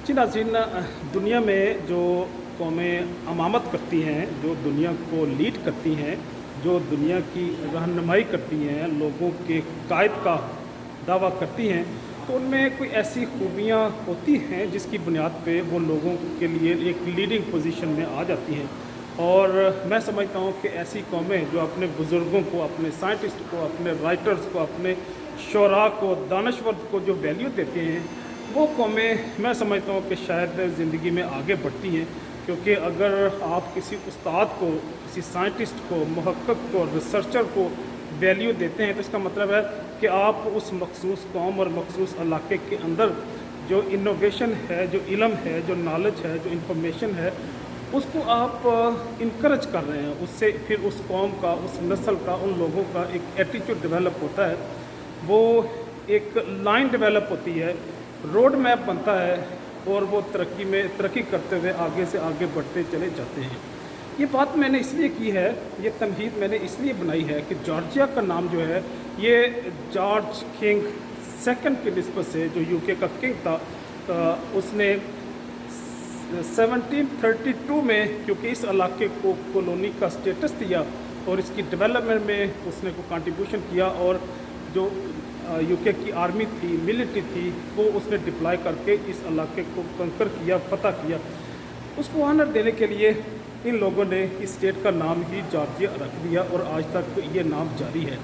जी नाज़रीन, दुनिया में जो कौमें अमामत करती हैं, जो दुनिया को लीड करती हैं, जो दुनिया की रहनुमाई करती हैं, लोगों के कायद का दावा करती हैं, तो उनमें कोई ऐसी खूबियाँ होती हैं जिसकी बुनियाद पे वो लोगों के लिए एक लीडिंग पोजीशन में आ जाती हैं। और मैं समझता हूँ कि ऐसी कौमें जो अपने बुज़ुर्गों को, अपने साइंटिस्ट को, अपने राइटर्स को, अपने शोरा को, दानश्वर को जो वैल्यू देते हैं, वो कौमें मैं समझता हूँ कि शायद ज़िंदगी में आगे बढ़ती हैं। क्योंकि अगर आप किसी उस्ताद को, किसी साइंटिस्ट को, मुहक्किक को, रिसर्चर को वैल्यू देते हैं, तो इसका मतलब है कि आप उस मखसूस कौम और मखसूस इलाके के अंदर जो इनोवेशन है, जो इल्म है, जो नॉलेज है, जो इंफॉर्मेशन है, उसको आप इनकरेज कर रहे हैं। उससे फिर उस कौम का, उस नस्ल का, उन लोगों का एक एटीट्यूड डेवलप होता है, वो एक लाइन डेवलप होती है, रोड मैप बनता है, और वो तरक्की करते हुए आगे से आगे बढ़ते चले जाते हैं। ये बात मैंने इसलिए की है, ये तमहीद मैंने इसलिए बनाई है कि जॉर्जिया का नाम जो है ये जॉर्ज किंग सेकंड की निस्बत से, जो यूके का किंग था, उसने 1732 में, क्योंकि इस इलाके को कॉलोनी का स्टेटस दिया और इसकी डेवलपमेंट में उसने को कंट्रीब्यूशन किया, और जो यूके की आर्मी थी, मिलिट्री थी, वो उसने डिप्लॉय करके इस इलाके को कंकर किया, फतह किया। उसको ऑनर देने के लिए इन लोगों ने इस स्टेट का नाम ही जॉर्जिया रख दिया, और आज तक ये नाम जारी है।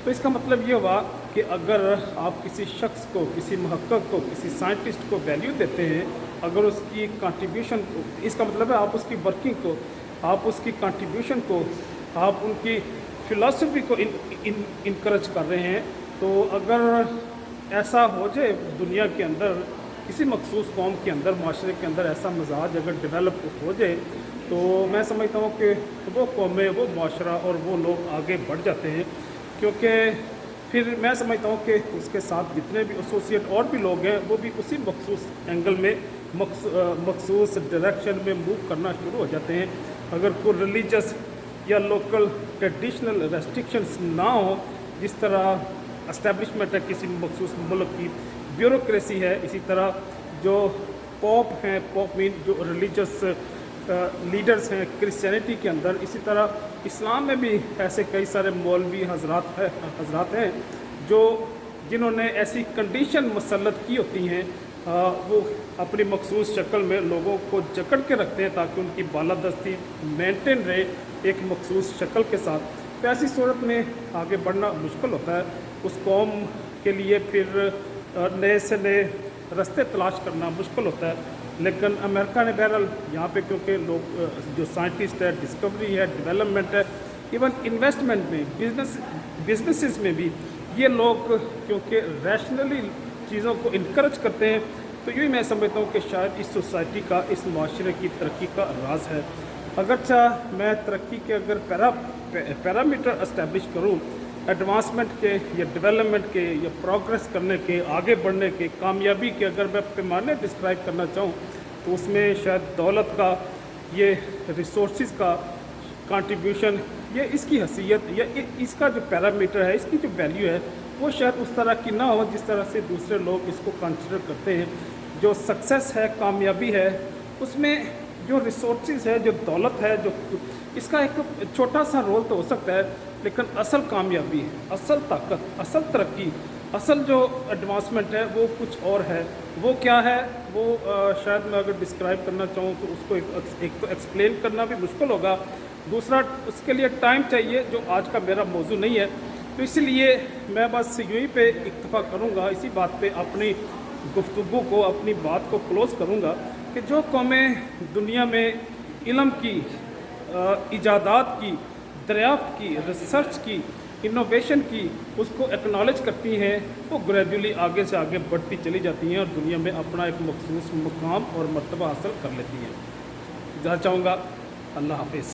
तो इसका मतलब ये हुआ कि अगर आप किसी शख्स को, किसी मुहक्किक को, किसी साइंटिस्ट को वैल्यू देते हैं, अगर उसकी कंट्रीब्यूशन, इसका मतलब है आप उसकी वर्किंग को, आप उसकी कंट्रीब्यूशन को, आप उनकी फ़िलासफ़ी को इनकरेज कर रहे हैं। तो अगर ऐसा हो जाए दुनिया के अंदर, किसी मखसूस कौम के अंदर, माशरे के अंदर ऐसा मिजाज अगर डेवलप हो जाए, तो मैं समझता हूँ कि वो कौमें, वो माशरा और वो लोग आगे बढ़ जाते हैं। क्योंकि फिर मैं समझता हूँ कि उसके साथ जितने भी एसोसिएट और भी लोग हैं, वो भी उसी मखसूस एंगल में, मखसूस डायरेक्शन में मूव करना शुरू हो जाते हैं। अगर कोई रिलीजियस या लोकल ट्रेडिशनल रेस्ट्रिक्शंस ना हो, जिस तरह एस्टेब्लिशमेंट है किसी मखसूस मुल्क की, ब्यूरोक्रेसी है, इसी तरह जो पॉप हैं, पॉप मीन जो रिलीजियस लीडर्स हैं क्रिश्चियनिटी के अंदर, इसी तरह इस्लाम में भी ऐसे कई सारे मौलवी हजरात हैं जो जिन्होंने ऐसी कंडीशन मुसल्लत की होती हैं, वो अपनी मखसूस शक्ल में लोगों को जकड़ के रखते हैं ताकि उनकी बालादस्ती मेंटेन रहे एक मखसूस शक्ल के साथ। तो ऐसी सूरत में आगे बढ़ना मुश्किल होता है उस कौम के लिए, फिर नए से नए रास्ते तलाश करना मुश्किल होता है। लेकिन अमेरिका ने बहरहाल यहाँ पे, क्योंकि लोग जो साइंटिस्ट है, डिस्कवरी है, डेवलपमेंट है, इवन इन्वेस्टमेंट में, बिजनेसेस में भी ये लोग क्योंकि रैशनली चीज़ों को इनकरेज करते हैं, तो यूँ मैं समझता हूँ कि शायद इस सोसाइटी का, इस माशरे की तरक्की का राज है। अगरचा मैं तरक्की के अगर पैरामीटर इस्टेब्लिश करूँ, एडवांसमेंट के या डेवलपमेंट के या प्रोग्रेस करने के, आगे बढ़ने के, कामयाबी के अगर मैं पैमाने डिस्क्राइब करना चाहूँ, तो उसमें शायद दौलत का, ये रिसोर्सेज का कंट्रीब्यूशन, ये इसकी हैसियत या इसका जो पैरामीटर है, इसकी जो वैल्यू है, वो शायद उस तरह की ना हो जिस तरह से दूसरे लोग इसको कंसिडर करते हैं। जो सक्सेस है, कामयाबी है, उसमें जो रिसोर्सेज है, जो दौलत है, जो इसका एक छोटा सा रोल तो हो सकता है, लेकिन असल कामयाबी, असल ताकत, असल तरक्की, असल जो एडवांसमेंट है, वो कुछ और है। वो क्या है, वो शायद मैं अगर डिस्क्राइब करना चाहूँ तो उसको एक तो एक्सप्लेन करना भी मुश्किल होगा, दूसरा उसके लिए टाइम चाहिए, जो आज का मेरा मौजू नहीं है। तो इसलिए मैं बस यहीं पे इक्तफा करूँगा, इसी बात पे अपनी गुफ्तगू को, अपनी बात को क्लोज़ करूँगा कि जो कौमें दुनिया में इल्म की, इजादात की, दरियाफ्त की, रिसर्च की, इनोवेशन की, उसको एक्नॉलेज करती हैं, वो ग्रेजुअली आगे से आगे बढ़ती चली जाती हैं और दुनिया में अपना एक मखसूस मुकाम और मर्तबा हासिल कर लेती हैं। जहाँ चाहूँगा। अल्लाह हाफिज़।